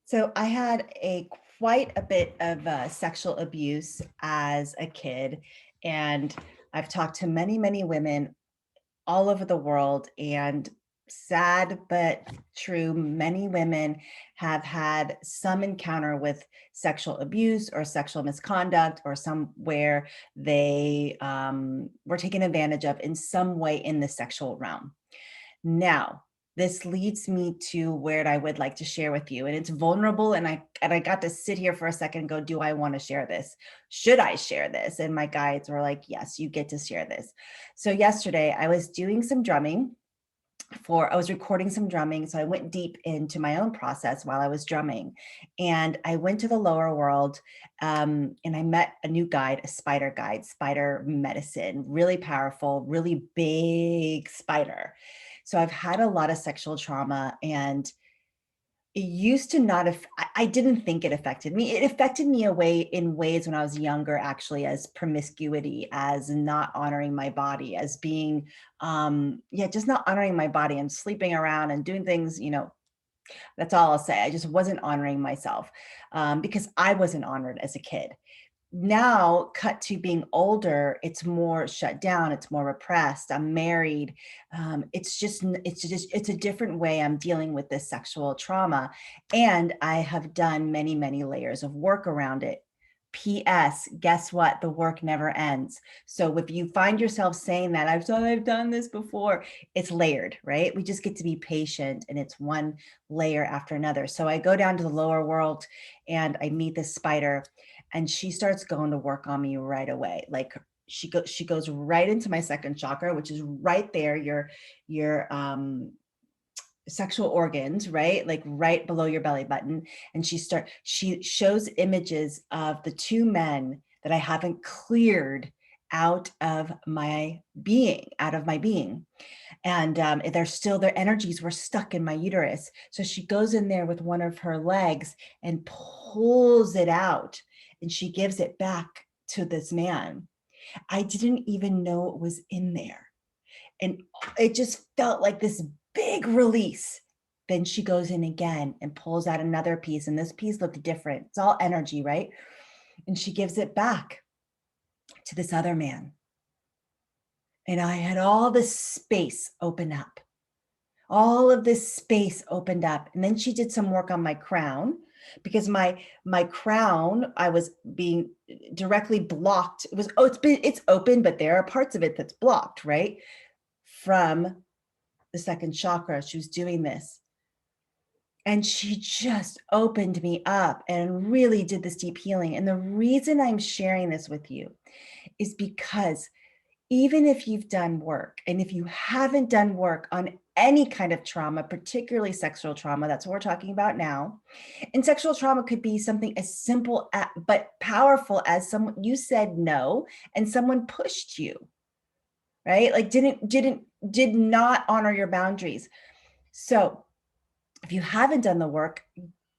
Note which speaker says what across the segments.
Speaker 1: So I had quite a bit of sexual abuse as a kid, and I've talked to many, many women all over the world, and sad but true, many women have had some encounter with sexual abuse or sexual misconduct or somewhere they were taken advantage of in some way in the sexual realm. Now, this leads me to where I would like to share with you. And it's vulnerable. And I got to sit here for a second and go, do I want to share this? Should I share this? And my guides were like, yes, you get to share this. So yesterday I was doing some drumming I was recording some drumming. So I went deep into my own process while I was drumming. And I went to the lower world, and I met a new guide, a spider guide, spider medicine, really powerful, really big spider. So I've had a lot of sexual trauma, and it used to not have, I didn't think it affected me. It affected me in ways when I was younger, actually, as promiscuity, as not honoring my body, as being, yeah, just not honoring my body and sleeping around and doing things, that's all I'll say. I just wasn't honoring myself, because I wasn't honored as a kid. Now, cut to being older, it's more shut down, it's more repressed. I'm married. It's a different way I'm dealing with this sexual trauma. And I have done many, many layers of work around it. PS, guess what? The work never ends. So if you find yourself saying that, I've done this before, it's layered, right? We just get to be patient, and it's one layer after another. So I go down to the lower world and I meet this spider, and she starts going to work on me right away. Like she goes right into my second chakra, which is right there, your sexual organs, right? Like right below your belly button. And she shows images of the two men that I haven't cleared out of my being. And their energies were stuck in my uterus. So she goes in there with one of her legs and pulls it out, and she gives it back to this man. I didn't even know it was in there. And it just felt like this big release. Then she goes in again and pulls out another piece. And this piece looked different. It's all energy, right? And she gives it back to this other man. And I had all this space open up. All of this space opened up. And then she did some work on my crown, because my crown, I was being directly blocked. It's open, but there are parts of it that's blocked, right? From the second chakra. She was doing this. And she just opened me up and really did this deep healing. And the reason I'm sharing this with you is because even if you've done work, and if you haven't done work on any kind of trauma, particularly sexual trauma, that's what we're talking about now. And sexual trauma could be something as simple but powerful as someone, you said no and someone pushed you, right? Like did not honor your boundaries. So if you haven't done the work,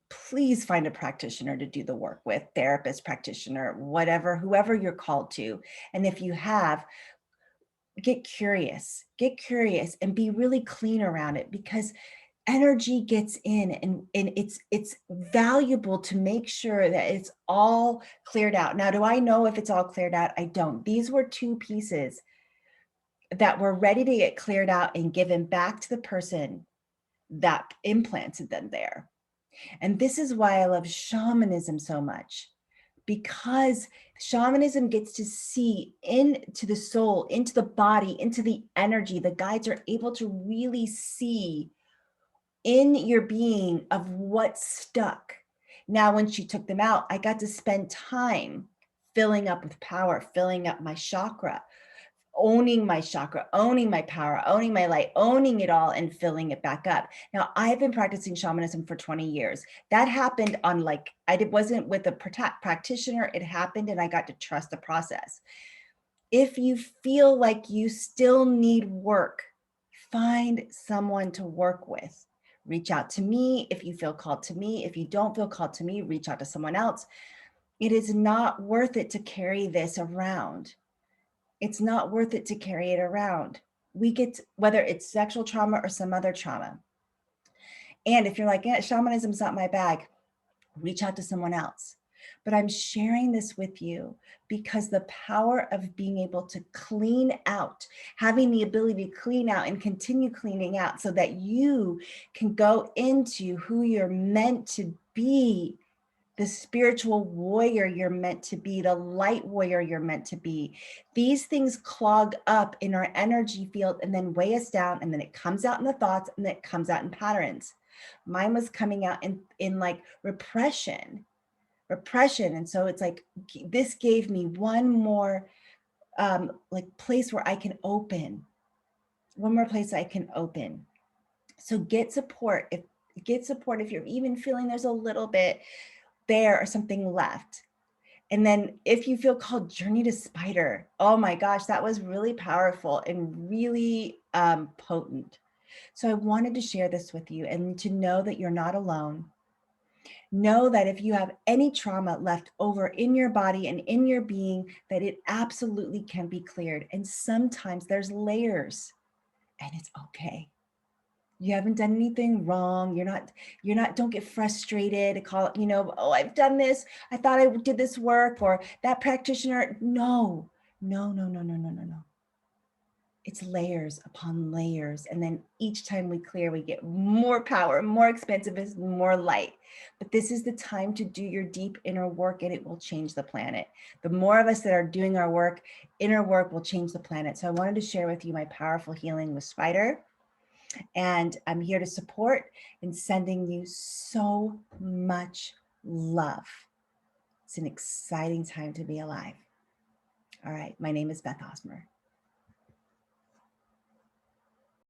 Speaker 1: please find a practitioner to do the work with, therapist, practitioner, whatever, whoever you're called to. And if you have, get curious and be really clean around it, because energy gets in, and it's valuable to make sure that it's all cleared out. Now, do I know if it's all cleared out? I don't. These were two pieces that were ready to get cleared out and given back to the person that implanted them there. And this is why I love shamanism so much, because shamanism gets to see into the soul, into the body, into the energy. The guides are able to really see in your being of what's stuck. Now, when she took them out, I got to spend time filling up with power, filling up my chakra, owning my chakra, owning my power, owning my light, owning it all, and filling it back up. Now, I've been practicing shamanism for 20 years. That happened on it wasn't with a practitioner. It happened, and I got to trust the process. If you feel like you still need work, find someone to work with. Reach out to me if you feel called to me. If you don't feel called to me, reach out to someone else. It is not worth it to carry this around. It's not worth it to carry it around. Whether it's sexual trauma or some other trauma. And if you're like, yeah, shamanism's not my bag, reach out to someone else. But I'm sharing this with you because the power of being able to clean out, having the ability to clean out and continue cleaning out so that you can go into who you're meant to be, the spiritual warrior you're meant to be, the light warrior you're meant to be. These things clog up in our energy field and then weigh us down, and then it comes out in the thoughts, and then it comes out in patterns. Mine was coming out in like repression. And so it's like, this gave me one more like place where I can open, one more place I can open. So get support if you're even feeling there's a little bit there or something left. And then if you feel called, journey to spider. Oh my gosh, that was really powerful and really potent. So I wanted to share this with you and to know that you're not alone. Know that if you have any trauma left over in your body and in your being, that it absolutely can be cleared. And sometimes there's layers, and it's okay. You haven't done anything wrong. You're not, don't get frustrated, call it, oh, I've done this. I thought I did this work, or that practitioner. No. It's layers upon layers. And then each time we clear, we get more power, more expansiveness, more light. But this is the time to do your deep inner work, and it will change the planet. The more of us that are doing our work, inner work will change the planet. So I wanted to share with you my powerful healing with Spider. And I'm here to support and sending you so much love. It's an exciting time to be alive. All right. My name is Beth Osmer.